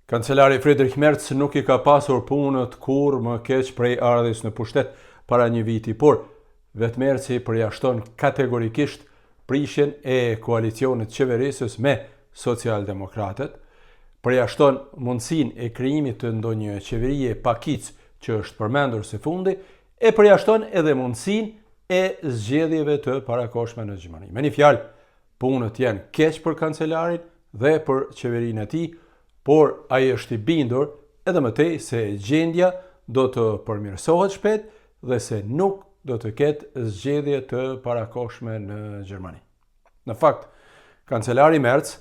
Kancelari Friedrich Merz nuk I ka pasur punët kur më keq prej ardhjes në pushtet para një viti, por vetë Merzi përjashton kategorikisht prishjen e koalicionit qeverisës me socialdemokratët, përjashton mundësinë e krijimit të ndonjë qeverie pakic që është përmendur së fundi, e përjashton edhe mundësinë e zgjedhjeve të parakohshme në Gjermani. Me një fjalë, punët janë keq për kancelarin dhe për qeverinë e tij, por ai është I bindur edhe më tej se gjendja do të përmirësohet shpejt dhe se nuk do të ketë zgjedhje të parakohshme në Gjermani. Në fakt, kancelari Merz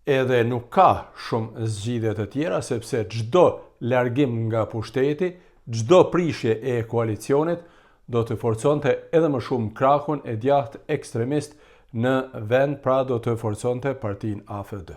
edhe nuk ka shumë zgjidhje të tjera, sepse çdo largim nga pushteti, çdo prishje e koalicionit do të forconte edhe më shumë krahun e djathtë ekstremist në vend, pra do të forconte partinë AfD.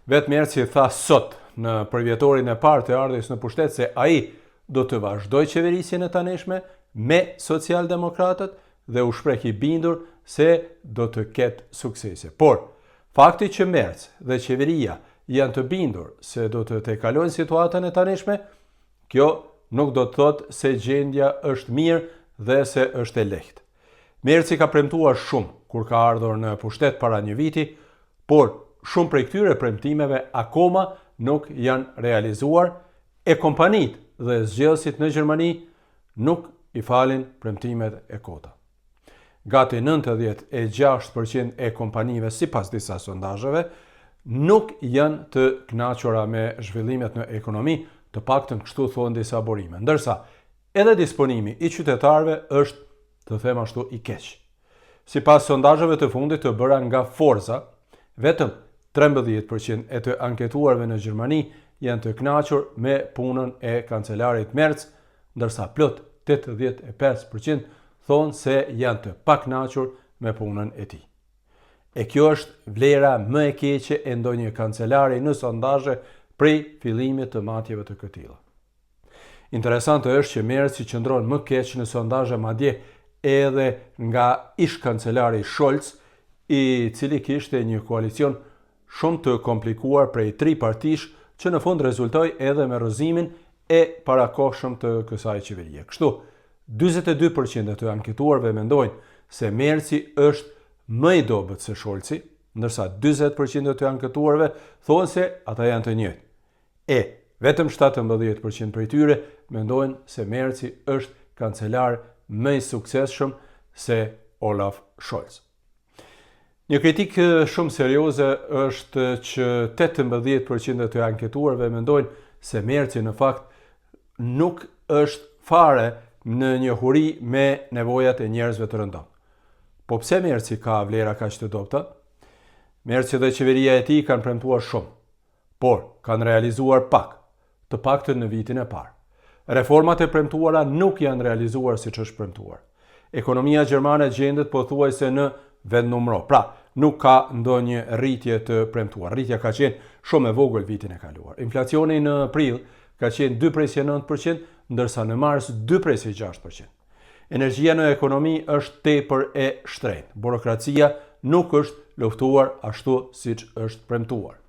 Vetë Merzi tha sot në përvjetorin e parë të ardhjes në pushtet se ai do të vazhdojë qeverisjen e tanishme me socialdemokratët dhe u shpreh I bindur se do të ketë suksese. Por, fakti që Merz dhe qeveria janë të bindur se do të tejkalojnë situatën e tanishme, kjo nuk do të thotë se gjendja është mirë dhe se është e lehtë. Merzi ka premtuar shumë kur ka ardhur në pushtet para një viti, por shumë prej këtyre premtimeve akoma nuk janë realizuar, e kompanitë dhe zgjedhësit në Gjermani nuk I falin premtimet e kota. Gati 96% e kompanive sipas disa sondazheve nuk janë të kënaqura me zhvillimet në ekonomi, të paktën kështu thonë disa burime, ndërsa edhe disponimi I qytetarëve është, të them ashtu, I keq. Sipas sondazheve të fundit të bëra nga Forza, vetëm 13% e të anketuarve në Gjermani janë të kënaqur me punën e kancelarit Merz, ndërsa plot 85% thonë se janë të pakënaqur me punën e tij. E kjo është vlera më e keqe e ndonjë kancelari në sondazhe prej fillimit të matjeve të këtilla. Interesante është që Merzi qëndron më keq në sondazhe madje edhe nga ish kancelari Scholz, I cili kishte një koalicion shumë të komplikuar prej 3 partish që në fund rezultoi edhe me rrëzimin e parakohshëm të kësaj qeverie. Kështu, 42% e të anketuarve mendojnë se Merzi është më I dobët se Scholzi, ndërsa 40% e të anketuarve thonë se ata janë të njëjtë. E vetëm 17% prej tyre mendojnë se Merzi është kancelar më I suksesshëm se Olaf Scholz. Një kritikë shumë serioze është që 18% e të anketuarve mendojnë se Merzi në fakt nuk është fare në njohuri me nevojat e njerëzve të rëndom. Po pse Merzi ka vlera kaq të dobta? Merzi dhe qeveria e tij kanë premtuar shumë, por kanë realizuar pak, të paktën në vitin e parë. Reformat e premtuara nuk janë realizuar siç është premtuar. Ekonomia gjermane gjendet pothuajse në vend numro. Pra, nuk ka ndonjë rritje të premtuar. Rritja ka qenë shumë e vogël vitin e kaluar. Inflacioni në prill ka qenë 2.9%, ndërsa në mars 2.6%. Energjia në ekonomi është tepër e shtrenjtë. Burokracia nuk është luftuar ashtu siç është premtuar.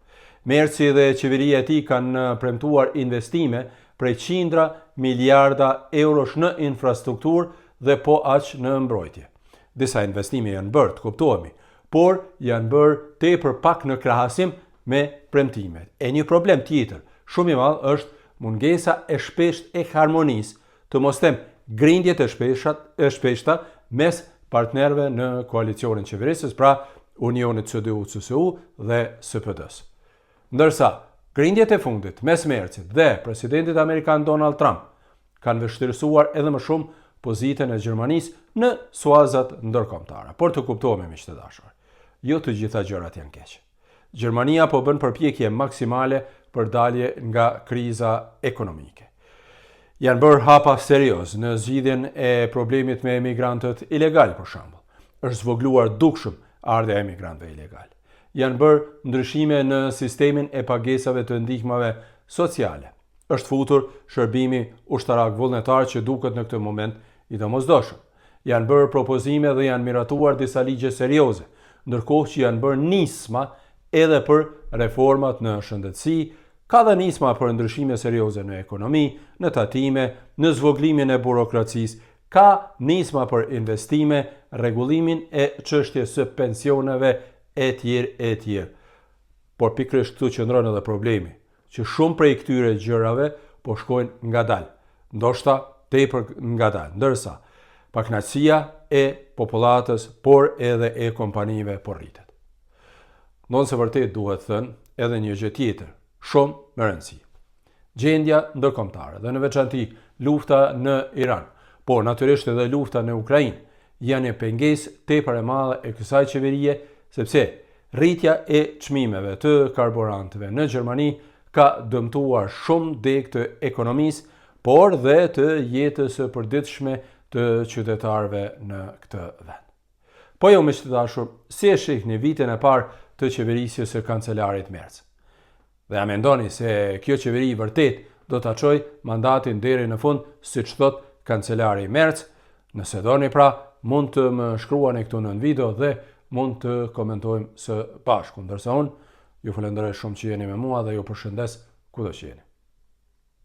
Merzi dhe qeveria e tij kanë premtuar investime prej qindra miliarda eurosh në infrastrukturë dhe po aq në mbrojtje. Disa investime janë bërë, të kuptohemi, por janë bërë tepër pak në krahasim me premtimet. E një problem tjetër, shumë I madh, është mungesa e shpeshtë e harmonisë, të mos them grindjet e shpeshta mes partnerëve në koalicionin qeverisës, pra Unionit CDU-CSU dhe SPD-s. Ndërsa grindjet e fundit mes Merzit dhe presidentit amerikan Donald Trump kanë vështirësuar edhe më shumë pozitën e Gjermanisë në suazat ndërkombëtare. Por të kuptohemi, miq të dashur, jo të gjitha gjërat janë keqe. Gjermania po bën përpjekje maksimale për dalje nga kriza ekonomike. Janë bërë hapa serioz në zgjidhjen e problemit me emigrantët ilegal, për shembull. Është zvogluar dukshëm ardha e emigrantëve ilegal. Janë bërë ndryshime në sistemin e pagesave të ndihmave sociale. Është futur shërbimi ushtarak vullnetar që duket në këtë moment I domosdoshëm. Janë bërë propozime dhe janë miratuar disa ligje serioze, ndërkohë që janë bërë nisma edhe për reformat në shëndetësi, Ka dhe nisma për ndryshime serioze në ekonomi, në tatime, në zvoglimin e burokracisë, ka nisma për investime, rregullimin e çështjes së pensioneve e tjerë. Por pikërisht këtu qëndron edhe problemi, që shumë prej këtyre gjërave po shkojnë ngadalë, ndoshta tepër ngadalë, ndërsa pakënaqësia e popullatës, por edhe e kompanive po rritet. Ndonse vërtet duhet thënë edhe një gjë tjetër, shumë më rëndësi. Gjendja ndërkombëtare dhe në veçanti lufta në Iran, por natyrisht edhe lufta në Ukrainë, janë një pengesë tepër e madhe e kësaj qeverie, sepse rritja e çmimeve të karburantëve në Gjermani ka dëmtuar shumë deg të ekonomisë, por dhe të jetës së përditshme të qytetarëve në këtë vend. Po jo miq të dashur, si e shihni vitin e parë të qeverisjes së kancelarit Merz? Dhe a mendoni se kjo qeveri vërtet do ta çojë mandatin deri në fund, siç thot kancelari Merz? Nëse doni pra, mund të më shkruani këtu në video dhe mund të komentojmë së bashku. Ndërsa unë ju falenderoj shumë që jeni me mua dhe ju përshëndes kudo që jeni.